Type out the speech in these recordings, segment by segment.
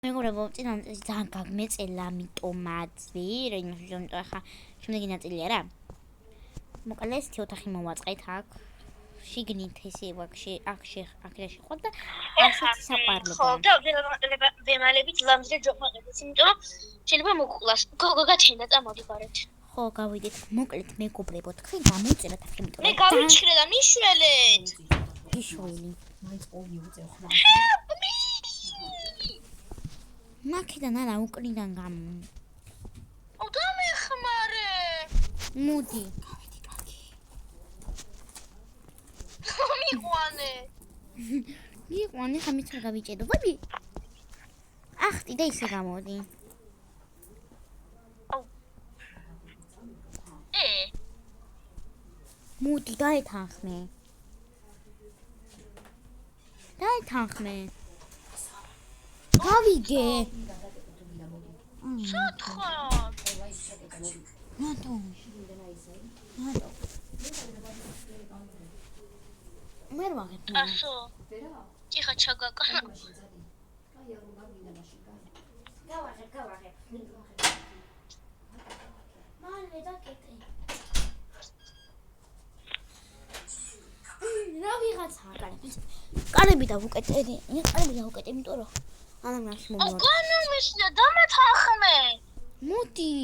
მეგობრებო, წინა ძალიან გაგმეწელა, ამიტომაცი, რომ ახლა შემდეგი ნაწილია რა. მოკლედ ეს ოთახი მოვაწყეთ აქ. შიგნით ესე ვაქში, აქ შეხვდა და ასეთი საყვარლობა. ხო, და ვემალებით ლამზე ჯოყმაყებს, იმიტომ რომ შეიძლება მოგყლას. გოგო გაჩენდა და მოდი გარეთ. ხო, გავიდეთ. მოკლედ მეგობრებო, თქვენ გამოწერეთ აქ, იმიტომ მე გავიჩხრე და მიშველეთ. იშველი. მაინც ყოველი უწევ ხმა. მაქედან არა უკრიდან გამო. დამეხმარე. მოდი. გავიდი კარგი. მიყვანე. მიყვანე, ხამით რა გავიჭედო. ვები. ახტი და ისე გამოდი. მოდი, დაეთანხმე. დაეთანხმე. გავიგე. სათხა. ნატო. მე რა ვაღებ? ასო. ტიხა ჩაგაკა. გავაღებ. მალე დაკეთე. რა ვიღაცაა კარები. კარები დავუკეთე. კარები დავუკეთე, იმიტომ რომ ანანაში მომოვა. განამისდა დამეთანხმე. მოდი.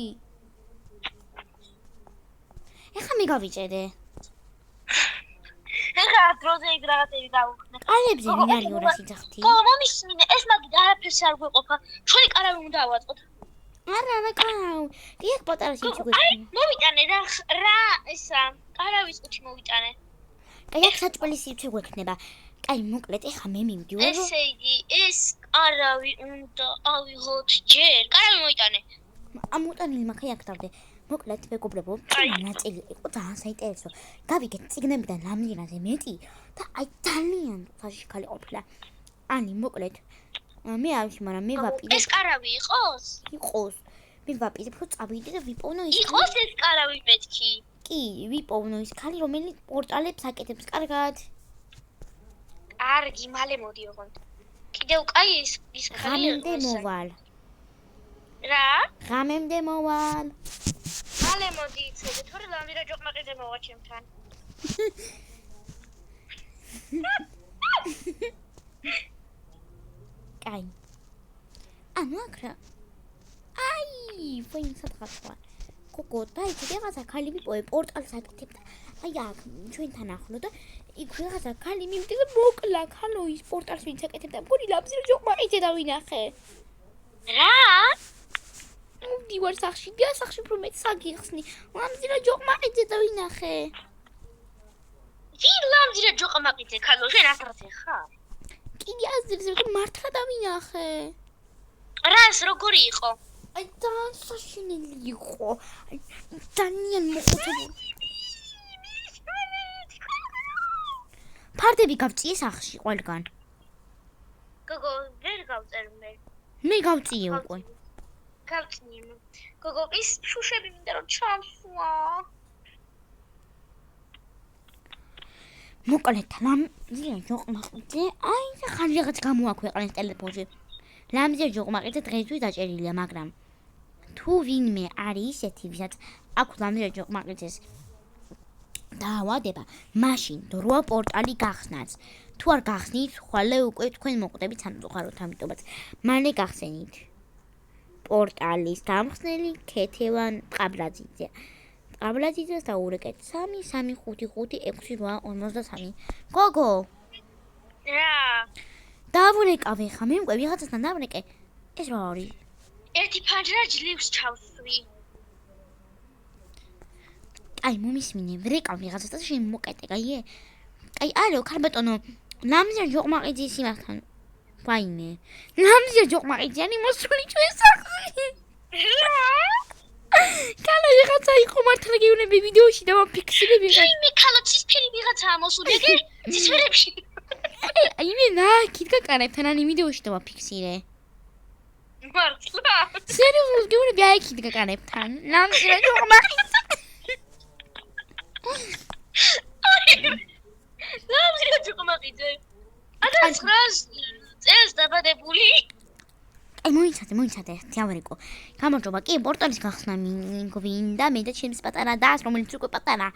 ეხლა მე გავიჭედე. ეხლა დროზე იქ რაღაცები გავუხსნე. კარებზე ვინ არის 200 გამომისმინე, ეს მაგ არაფერს არ გვეყოფა. ჩვენი კარავი უნდა ავაწყოთ. არა, კარავ. დიახ, პატარა სიჩი აი, გვექნება. მოვიტანე რა ესა, კარავის ყუთი მოვიტანე. კაი, აქ საჭმელი სიჩი გვექნება. კაი, მოკლედ, ეხლა მე მივდივარ. ესე იგი, ეს კარავი უნდა ავიღოთ ჯერ. კარავი მოვიტანე. ამოტანილი მაქვს აქ დავდე. მოკლედ, მეგობრებო, ნაწილი იყო ძალიან საინტერესო. გავიგეთ ციგნებიდან რამდენადზე მეტი და აი ძალიან საშიქალი ყოფილა. ანი, მოკლედ, მე არ ვიცი, მაგრამ მე ვაპირებ. ეს კარავი იყოს? იყოს. მე ვაპირებ, რომ წავიდე და ვიპოვნო ის. იყოს ეს კარავი მეთქი. კი, ვიპოვნო ის ქალი, რომელიც პორტალებს აკეთებს. კარგად. კარგი, მალე მოდი ოღონდ. კიდევ კაი ის ქალი ღამემდე მოვალ. რა? ღამემდე მოვალ. მალე მოდი იცოდე, თორე ლამირა ჯოყმაყიზე მოვა ჩემთან. კაი. ანუ აქ რა. აი, ვინ სათხაცა. გოგო, დაიჭი რაღაცა ქალი ვიპოვე პორტალს აკეთებდა. აი აქ ჩვენთან ახლო და იქ რაღაცა ქალი მივიდი და მოკლა ქალო ის პორტალს ვინც აკეთებდა. მგონი ლამზირო ჯოყმაყიზე დავინახე. რა? მივდივარ სახში, და სახში უფრო მეც საგიხსნი. ლამზირო ჯოყმაყიზე დავინახე. ვინ ლამზირა ჯოყმაყიზე ქალო, შენ ასრაზე ხარ? კიდე აზრზე რომ მართლა დავინახე. რა ეს როგორი იყო? აი ძალიან საშინელი იყო. აი ძალიან მოხუცებული. ფარდები გავწიე სახში ყველგან. გოგო, ვერ გავწერ მე. მე გავწიე უკვე. გავწნი. გოგო, ის შუშები მინდა რომ ჩამსვა. მოკლედ ლამზირო ჯოყმაყიზე აი ხან რაღაც გამოაქვეყნეს ტელეფონში. ლამზირო ჯოყმაყიზე დღეისთვის დაჭერილია, მაგრამ თუ ვინმე არის ისეთი, ვისაც აქვს ლამზირო ჯოყმაყიზეს დაავადება, მაშინ დროა პორტალი გახსნას. თუ არ გახსნით, ხვალე უკვე თქვენ მოკვდებით სამწუხაროდ, ამიტომაც მალე გახსენით. პორტალის დამხსნელი ქეთევან ყაბლაძიძე. ყაბლაძიძეს დაურეკეთ 3-3-5-5-6-8-53. გოგო. რა? დავრეკავ ხა, მე უკვე ვიღაცასთან დავრეკე. ეს რა არის? ერთი ფანჯრა ჯლივს ჩავსვი. აი, მომისმინე, ვრეკავ ვიღაცასთან შენ მოკეტე, კაიე? აი, არო, ქარბატონო, ლამზირო ჯოყმაყიძის იმასთან. ვაიმე. ლამზირო ჯოყმაყიძე არის მოსული ჩვენ სახლში. კალა ვიღაცა იყო მართლა გეუბნები ვიდეოში და ვაფიქსირე ვიღაცა. მე ქალო ცისფერი ვიღაცაა მოსული, ეგ ცისფერებში. აი მე ნაკით გაკანებთან ან ვიდეოში და ვაფიქსირე. მართლა? სერიოზულად გეუბნები აი იქით გაკანებთან. ლამზირო ჯოყმაყიძე. ლამზირო ჯოყმაყიძე. 9 წელს დაბადებული. მოიცადე, თიავერიკო. გამარჯობა, კი, პორტალის გახსნა მინგვინდა, მე და ჩემს პატარა დას, რომელიც უკვე პატარა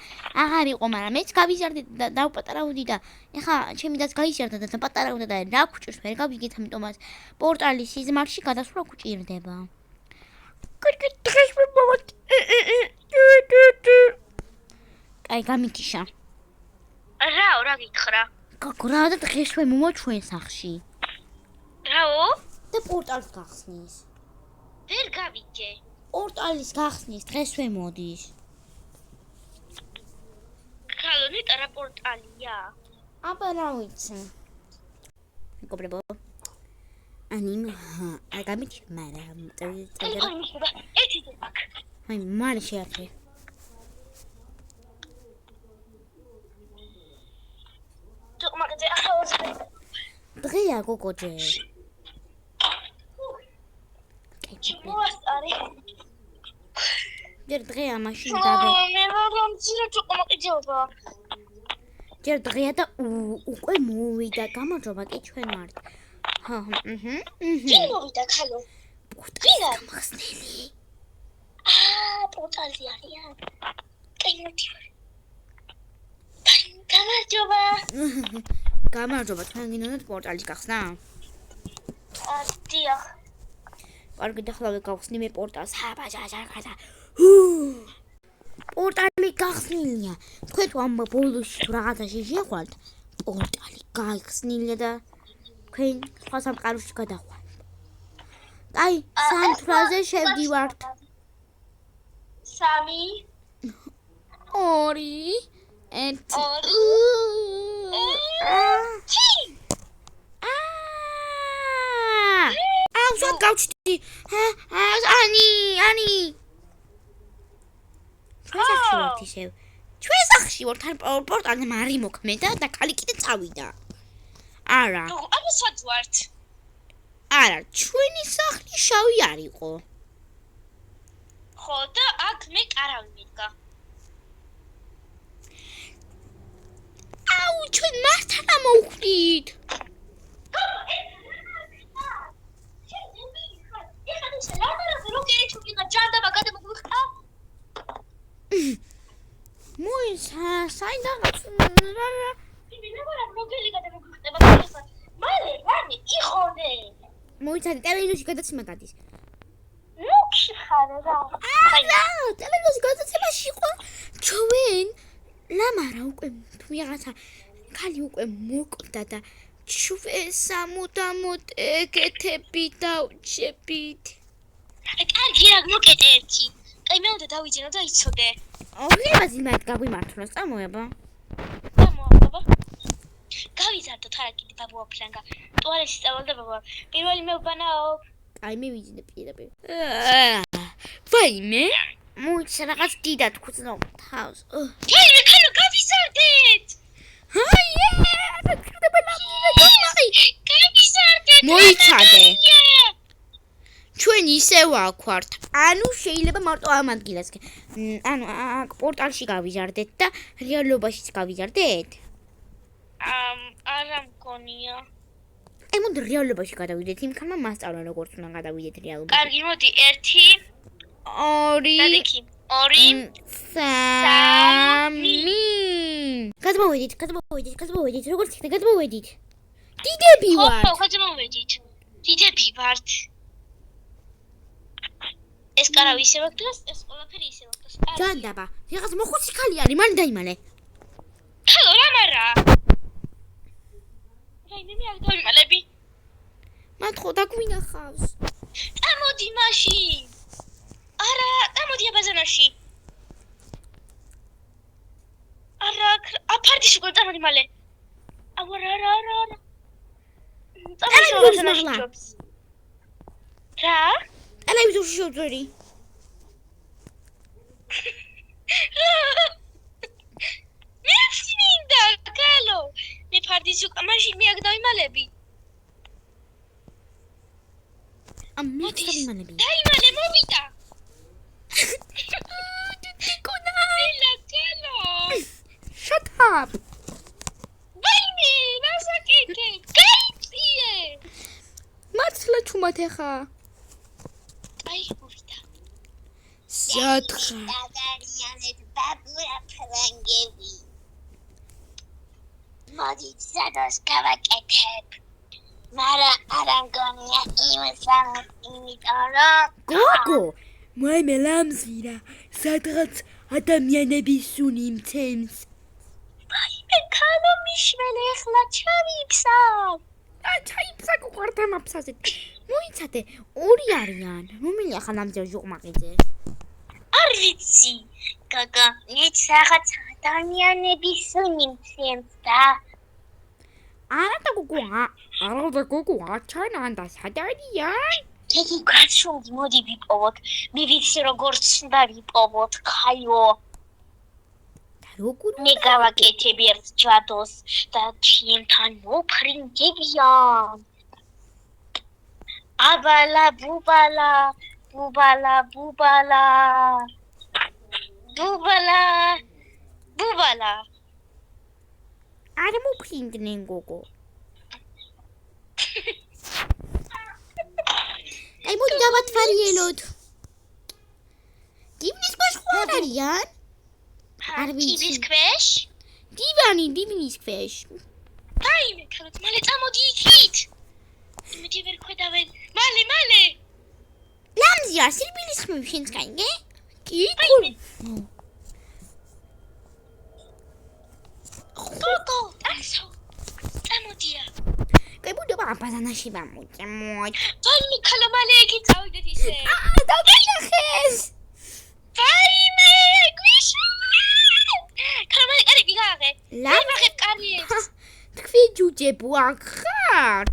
აღარ იყო, მაგრამ მეც გავიზარდე და დავპატარავდი და ეხა ჩემი დას გაიზარდა და პატარავდა და რა გუჭირს ვერ გავიგეთ, ამიტომაც პორტალის სიზმარში გადასვლა გუჭირდება. დღეს მომოთ. აი, გამიქიშა. რა გითხრა? გოგრა და დღესვე მომოთ ჩვენ სახლში. რაო? და პორტალს გახსნის. ვერ გავიგე. პორტალის გახსნის დღესვე მოდის. ხალო ნეტა რა პორტალია? აბა რა ვიცი. მეგობრებო. აი გამიჩ მაგრამ ერთი დაკ. აი მალე შეაქრე. მაგაზე ახალს დღეა გოგოჯე. მოასწარი. ჯერ დღეა მაშინ დავე. მე რომ ძირა ჩოყმაყიჯობა. ჯერ დღეა და უკვე მოვიდა. გამარჯობა კი ჩვენ ვართ. კი მოვიდა ხალო. პორტალი გამახსნელი. პორტალი არიან. კაინოთი. გამარჯობა. გამარჯობა, თქვენ გინდათ პორტალის გახსნა? დიახ. კარგი, და ხლავე გავხსნი მე პორტალს. აბაჟაჟა. პორტალი გახსნილია. თქვენ თუ ამ ბოლოში თუ რაღაცაში შეხვდით, პორტალი გახსნილია და თქვენ სხვა სამყაროში გადახვალთ. აი, სამ ფრაზე შევდივართ. 3 2 1 სად გავჩდი? ანი. ჩვენ სახში ვართ, პორტალზე მარი მოქმედა და ხალი კიდე წავიდა. არა, აბა სად ვართ? არა, ჩვენი სახლი შავი არ იყო. ხო და აქ მე კარავი მიდგა. აუ, ჩვენ მართან ამოვხვდით. მოიცადე ტელევიზორში გადაცემა გადის. ტელევიზორში გადაცემაში იყო ჩვენ ლამარა უკვე თუ რაღაცა ხალი უკვე მოკვდა და ჩვენ სამუდამოდ ეკეთებით და უჩებით. კარგი რა მოკეტე ერთი. კაი მე უნდა დავიძინო და იცოდე. ოღონდ იმათ გაგვიმართლოს წამოება. წამოაბა. გავიზარდოთ არა კიდე ბაბუა ფრანგა. ტუალეტში წავალდა ბაბუა. პირველი მეუბანაო. აი მე ვიძინე პირდაპირ. ვაიმე? მოიცა რაღაც დიდად ხუცნო თავს. ვაიმე ხანო გავიზარდეთ. გავიზარდეთ. მოიცადე. ჩვენ ისე ვაქვართ. ანუ შეიძლება მარტო ამ ადგილას. ანუ აქ პორტალში გავიზარდეთ და რეალობაშიც გავიზარდეთ. არა მგონია. აი მოდი რეალობაში გადავიდეთ. იმქანმა მასწავლა როგორც უნდა გადავიდეთ რეალობაში. კარგი, მოდი 1 2 დადექი. 2 3 გადმოვედით. როგორც იქნება გადმოვედით. დიდები ვართ. ხო, გადმოვედით. დიდები ვართ. ეს კარავი ისე ვაკეთეს, ეს ყველაფერი ისე ვაკეთეს. ჯანდაბა, რაღაც მოხუცი ხალი არის, მალე დაიმალე. ხალო, რა მარა? რაიმე მე არ დავიმალები. მათ ხო დაგვინახავს. წამოდი მაშინ. არა, წამოდი აბაზანაში. არა, აფარდის უკვე წამოდი მალე. არა. წამოდი აბაზანაში. რა? ტელევიზორში შევძვერი. მე მინდა, კალო. მე ფარდის უკვე მაშინ მე აქ დავიმალები. მოდი იმალები. დაიმალე მოვიდა. Shut up. ვაიმე, რასაკეთე? გაიწიე. მართლა ჩუმად ეხა. აი მოვიდა. სათხარ. დაგარიანეთ ბაბურა ფრანგები. მოდით სადოს გავაკეთებ. მაგრამ არა მგონია იმიტომ რომ გოგო, მე ლამზირა, სადღაც ადამიანების სუნი მცემს. მე ქალო მიშველე ახლა ჩავიფსა. ჩაიფსა გუყარდა მაფსაზე. მოიცადე, 2 არიან. რომელი ახლა ლამზირა ჟუყმაყიძე? არ ვიცი. გოგო, მეც რაღაც ადამიანების სუნი მცემს და არა და გოგო, ჩანანდა სადარიან? თექი გაჩვენდი მოდი ვიპოვოთ. მე ვიცი როგორც უნდა ვიპოვოთ, ხაიო. როგორ მე გავაკეთებ ერთ ჯადოს და ჩვენთან მოფრინდებიან. აბალა ბუბალა, ბუბალა ბუბალა. ბუბალა. ბუბალა. არ მოფრინდნენ გოგო. აი მოდი დავათვალიეროთ. დივნის ქვეშ ხო არ არიან? არ ვიცი. ტიბის ქვეშ? დივნის ქვეშ. დაიმე ქალოთ, მალე წამოდი იქით. იმედი ვერ ხვედავენ. მალე. ლამზია, სირბილის ხმები შენს გაიგე? კი, გოგო, ასო. წამოდია. კებუდება აბაზანაში ვამოწე, მოი. დაიმე ქალო, მალე იქით წავიდეთ ისე. დაგინახეს. დაიმე, გვიშა. ქალო, მალე კარები გააღე. ლამ- ვაღებ კარიებს. თქვი ჯუჯებო აქ ხარ?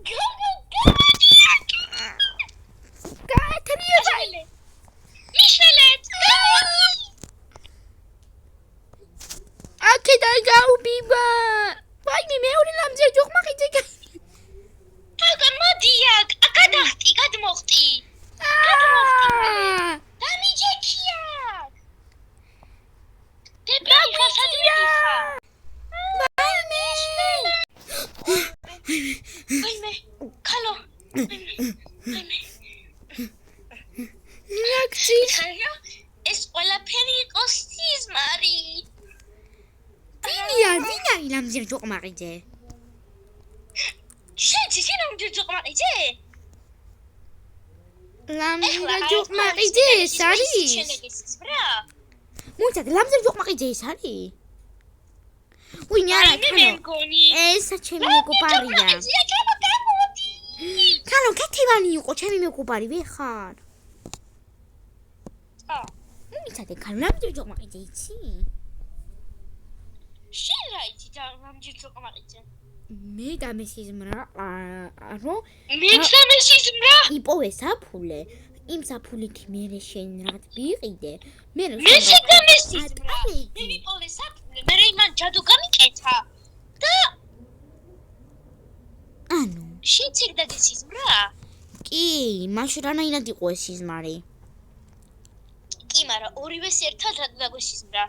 გოგო, გამოდია. გაათრიე. მიშველეთ. აქედან გაუბივა. ვაიმე მეორე ლამზია ჟუყმაყიძე. გოგო, მოდია. გადახტი, გადმოხტი. დამიჯექია. დებრი ხასადრიხა. ვაიმე. ქალო. ვაიმე. ლაქსი. ხაიო, ეს ყველაფერი იყო სიზმარი. ვინა ლამზია ჟუყმაყიძე. შენ უნდა ჯოყმაყიძე? ლამზია ჟუყმაყიძე ეს არის? მოიცადე, ლამზია ჟუყმაყიძე ეს არის? ვინი არა, ეს ჩემი მეგობარია. ქალო, კეთილანი იყო, ჩემი მეგობარი ვეხარ. მოიცადე, ქალო, ლამზია ჟუყმაყიძე იცი? შენ რა იცი და ლამზია ჯოყმაყიძე? მე და მესიზმრა, რომ მეც და მესიზმრა? იპოვე საფულე. იმ საფულით მე შენ რაც ვიყიდე. მე მეც და მესიზმრა. ატარები. მე ვიპოვე საფულე, მე იმან ჯადო გამიკეთა. და ანუ, შენ ციგ და გესიზმრა? კი, მაშინ რანაირად იყო ეს სიზმარი? კი, მაგრამ ორივეს ერთად რა გვესიზმრა?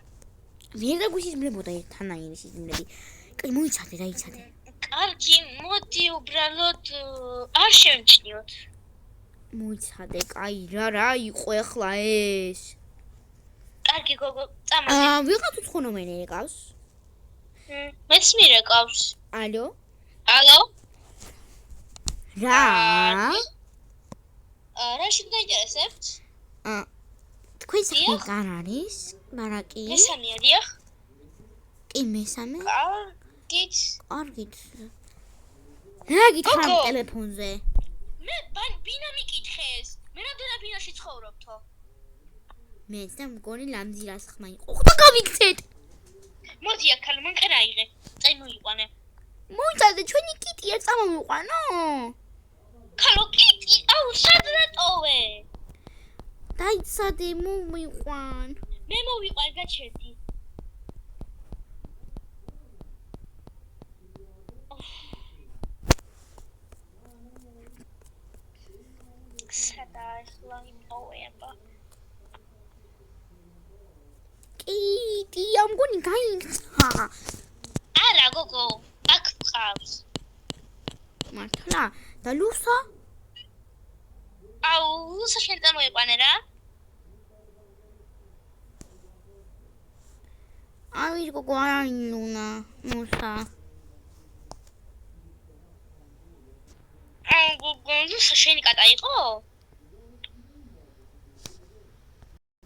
ვერ დაგვისიზმრებოდა ერთანაირი სიზმრები. კი, მოიცადე, დაიცადე. კარგი, მოდი უბრალოდ არ შევჩნიოთ. მოიცადე, კაი, რა იყო ახლა ეს? კარგი გოგო, წამოდი. ვიღაც უცხონომენი ეკავს? მეც მირეკავს. ალო? ალო? რა? რა შეგაინტერესებთ? თქვენ საქმე კარ არის? მაგრამ კი? მესამე არია? კი, მესამე? კარგით. კარგით. რა გითხარ გოგო. ტელეფონზე? მე ბინა მიკითხეს. მე რამდენი ბინაში ცხოვრობთო? მეც და მგონი ლამზირას ხმა იყო. ხოდა გავიქცეთ. მოდი აქ მანქანა აიღე. წაიმოიყვანე. მოიცადე, ჩვენი კიტია წამომიყვანო. ქალო კიტი, აუ სად რატოვე? დაიცადე, მომიყვან. მე მოვიყვან გაჩერდი. სადა ახლა იმოვება. კიტი, ამგონი გაიქცა. არა გოგო, აქ ვყავს. მართლა? და ლუსა? აუ ლუსა შენ წამოიყვანე რა. აი გოგო არ არის ლუნა მუსა გოგო ლუსა შენი კატა იყო?